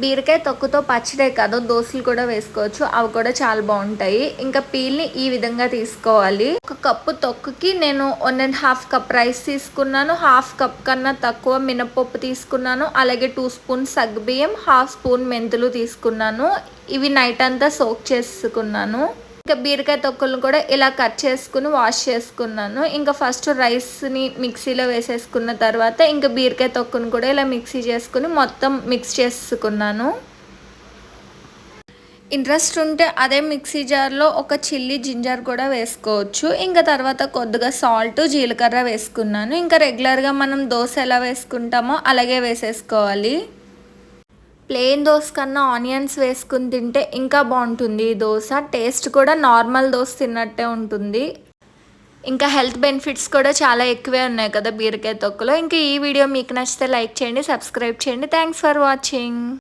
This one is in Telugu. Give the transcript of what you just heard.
బీరకాయ తొక్కుతో పచ్చడే కాదు దోశలు కూడా వేసుకోవచ్చు, అవి కూడా చాలా బాగుంటాయి. ఇంకా పీల్ని ఈ విధంగా తీసుకోవాలి. ఒక కప్పు తొక్కుకి నేను 1.5 కప్ రైస్ తీసుకున్నాను, హాఫ్ కప్ కన్నా తక్కువ మినపప్పు తీసుకున్నాను, అలాగే 2 స్పూన్స్ సగ్గుబియ్యం, హాఫ్ స్పూన్ మెంతులు తీసుకున్నాను. ఇవి నైట్ అంతా సోక్ చేసుకున్నాను. ఇంకా బీరకాయ తొక్కులను కూడా ఇలా కట్ చేసుకుని వాష్ చేసుకున్నాను. ఇంకా ఫస్ట్ రైస్ని మిక్సీలో వేసేసుకున్న తర్వాత ఇంకా బీరకాయ తొక్కును కూడా ఇలా మిక్సీ చేసుకుని మొత్తం మిక్స్ చేసుకున్నాను. ఇంట్రెస్ట్ ఉంటే అదే మిక్సీ జార్లో ఒక చిల్లీ జింజర్ కూడా వేసుకోవచ్చు. ఇంకా తర్వాత కొద్దిగా సాల్ట్, జీలకర్ర వేసుకున్నాను. ఇంకా రెగ్యులర్గా మనం దోశ ఎలా వేసుకుంటామో అలాగే వేసేసుకోవాలి. ప్లెయిన్ దోశ కన్నా ఆనియన్స్ వేసుకుని తింటే ఇంకా బాగుంటుంది ఈ దోశ. టేస్ట్ కూడా నార్మల్ దోశ తిన్నట్టే ఉంటుంది. ఇంకా హెల్త్ బెనిఫిట్స్ కూడా చాలా ఎక్కువే ఉన్నాయి కదా బీరకాయ తొక్కులో. ఇంకా ఈ వీడియో మీకు నచ్చితే లైక్ చేయండి, సబ్స్క్రైబ్ చేయండి. Thanks for watching.